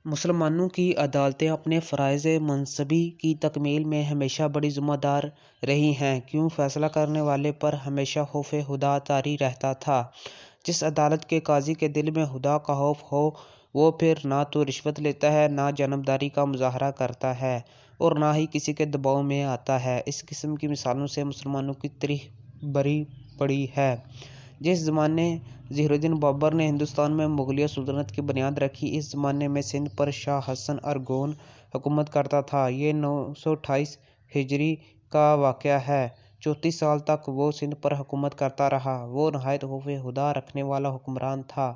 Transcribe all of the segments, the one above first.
مسلمانوں کی عدالتیں اپنے فرائض منصبی کی تکمیل میں ہمیشہ بڑی ذمہ دار رہی ہیں، کیوں فیصلہ کرنے والے پر ہمیشہ خوف خدا طاری رہتا تھا۔ جس عدالت کے قاضی کے دل میں خدا کا خوف ہو، وہ پھر نہ تو رشوت لیتا ہے، نہ جانبداری کا مظاہرہ کرتا ہے اور نہ ہی کسی کے دباؤ میں آتا ہے۔ اس قسم کی مثالوں سے مسلمانوں کی تاریخ بھری پڑی ہے۔ جس زمانے ظہیر الدین بابر نے ہندوستان میں مغلیہ سلطنت کی بنیاد رکھی، اس زمانے میں سندھ پر شاہ حسن ارغون حکومت کرتا تھا۔ یہ 928 ہجری کا واقعہ ہے۔ 34 سال تک وہ سندھ پر حکومت کرتا رہا۔ وہ نہایت خوف خدا رکھنے والا حکمران تھا۔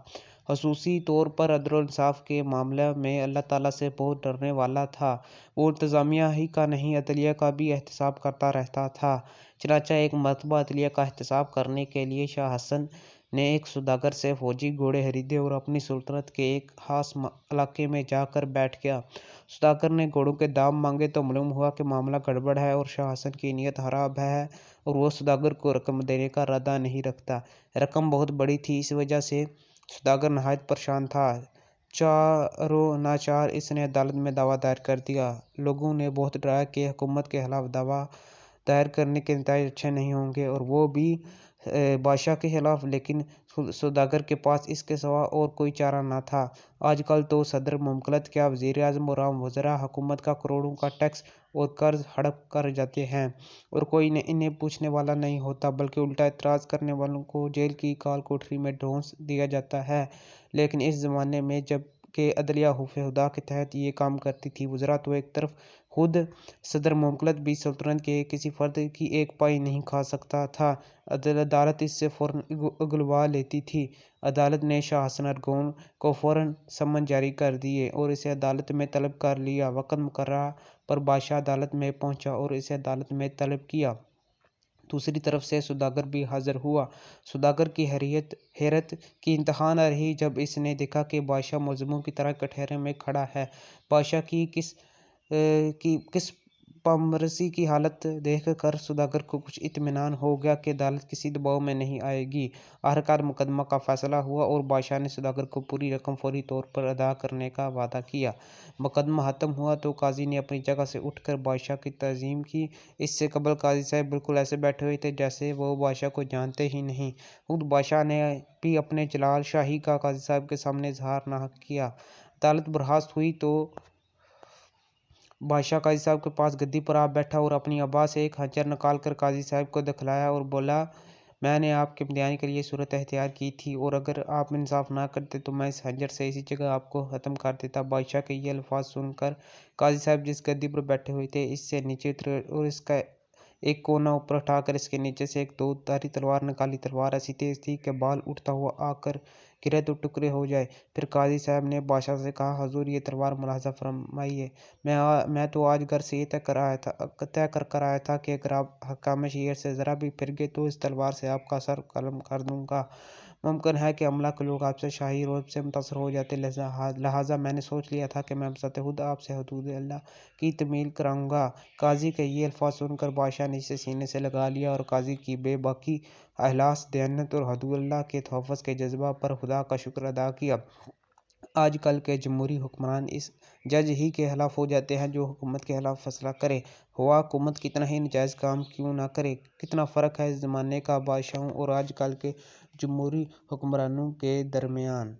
خصوصی طور پر عدل و انصاف کے معاملے میں اللہ تعالیٰ سے بہت ڈرنے والا تھا۔ وہ انتظامیہ ہی کا نہیں، عدلیہ کا بھی احتساب کرتا رہتا تھا۔ چنانچہ ایک مرتبہ عدلیہ کا احتساب کرنے کے لیے شاہ حسن نے ایک سوداگر سے فوجی گھوڑے خریدے اور اپنی سلطنت کے ایک خاص علاقے میں جا کر بیٹھ گیا۔ سوداگر نے گھوڑوں کے دام مانگے تو معلوم ہوا کہ معاملہ گڑبڑ ہے اور شاہ حسن کی نیت خراب ہے اور وہ سوداگر کو رقم دینے کا ارادہ نہیں رکھتا۔ رقم بہت بڑی تھی، اس وجہ سے سوداگر نہایت پریشان تھا۔ چارو ناچار اس نے عدالت میں دعویٰ دائر کر دیا۔ لوگوں نے بہت ڈرایا کہ حکومت کے خلاف دعویٰ دائر کرنے کے نتائج اچھے نہیں ہوں گے، اور وہ بھی بادشاہ کے خلاف، لیکن سوداگر کے پاس اس کے سوا اور کوئی چارہ نہ تھا۔ آج کل تو صدر مملکت کیا وزیر اعظم اور عام وزراء حکومت کا کروڑوں کا ٹیکس اور قرض ہڑپ کر جاتے ہیں اور کوئی انہیں پوچھنے والا نہیں ہوتا، بلکہ الٹا اعتراض کرنے والوں کو جیل کی کال کوٹری میں ڈھونس دیا جاتا ہے۔ لیکن اس زمانے میں جب کہ عدلیہ خوف خدا کے تحت یہ کام کرتی تھی، وزراء تو ایک طرف، خود صدر مملکت بھی سلطنت کے کسی فرد کی ایک پائی نہیں کھا سکتا تھا، عدالت اس سے فوراً اگلوا لیتی تھی۔ عدالت نے شاہ حسن ارغون کو فوراً سمن جاری کر دیے اور اسے عدالت میں طلب کر لیا۔ وقت مقررہ پر بادشاہ عدالت میں پہنچا اور اسے عدالت میں طلب کیا۔ دوسری طرف سے سوداگر بھی حاضر ہوا۔ سوداگر کی حیرت کی انتہا نہ رہی جب اس نے دیکھا کہ بادشاہ ملزموں کی طرح کٹہرے میں کھڑا ہے۔ بادشاہ کی کس پامرسی کی حالت دیکھ کر سوداگر کو کچھ اطمینان ہو گیا کہ عدالت کسی دباؤ میں نہیں آئے گی۔ آخرکار مقدمہ کا فیصلہ ہوا اور بادشاہ نے سوداگر کو پوری رقم فوری طور پر ادا کرنے کا وعدہ کیا۔ مقدمہ ختم ہوا تو قاضی نے اپنی جگہ سے اٹھ کر بادشاہ کی تعظیم کی۔ اس سے قبل قاضی صاحب بالکل ایسے بیٹھے ہوئے تھے جیسے وہ بادشاہ کو جانتے ہی نہیں۔ خود بادشاہ نے بھی اپنے جلال شاہی کا قاضی صاحب کے سامنے اظہار نہ کیا۔ عدالت برخاست ہوئی تو بادشاہ قاضی صاحب کے پاس گدی پر آ بیٹھا اور اپنی عبا سے ایک خنجر نکال کر قاضی صاحب کو دکھلایا اور بولا، میں نے آپ کے امتحان کے لیے صورت اختیار کی تھی اور اگر آپ انصاف نہ کرتے تو میں اس خنجر سے اسی جگہ آپ کو ختم کر دیتا۔ بادشاہ کے یہ الفاظ سن کر قاضی صاحب جس گدی پر بیٹھے ہوئے تھے اس سے نیچے اترے اور اس کا ایک کونا اوپر اٹھا کر اس کے نیچے سے ایک دو دھاری تلوار نکالی۔ تلوار ایسی تیز تھی کہ بال اٹھتا ہوا آ کر گرے تو ٹکڑے ہو جائے۔ پھر قاضی صاحب نے بادشاہ سے کہا، حضور یہ تلوار ملاحظہ فرمائیے، میں تو آج گھر سے یہ طے کر آیا تھا کہ اگر آپ حکام شریعت سے ذرا بھی پھر گئے تو اس تلوار سے آپ کا سر قلم کر دوں گا۔ ممکن ہے کہ عملہ کے لوگ آپ سے شاہی روب سے متاثر ہو جاتے، لہٰذا میں نے سوچ لیا تھا کہ میں بذات خود آپ سے حدود اللہ کی تعمیل کراؤں گا۔ قاضی کے یہ الفاظ سن کر بادشاہ نے اسے سینے سے لگا لیا اور قاضی کی بے باکی، اخلاص، دیانت اور حدود اللہ کے تحفظ کے جذبہ پر خدا کا شکر ادا کیا۔ آج کل کے جمہوری حکمران اس جج ہی کے خلاف ہو جاتے ہیں جو حکومت کے خلاف فیصلہ کرے، خواہ حکومت کتنا ہی ناجائز کام کیوں نہ کرے۔ کتنا فرق ہے اس زمانے کا بادشاہوں اور آج کل کے جمہوری حکمرانوں کے درمیان۔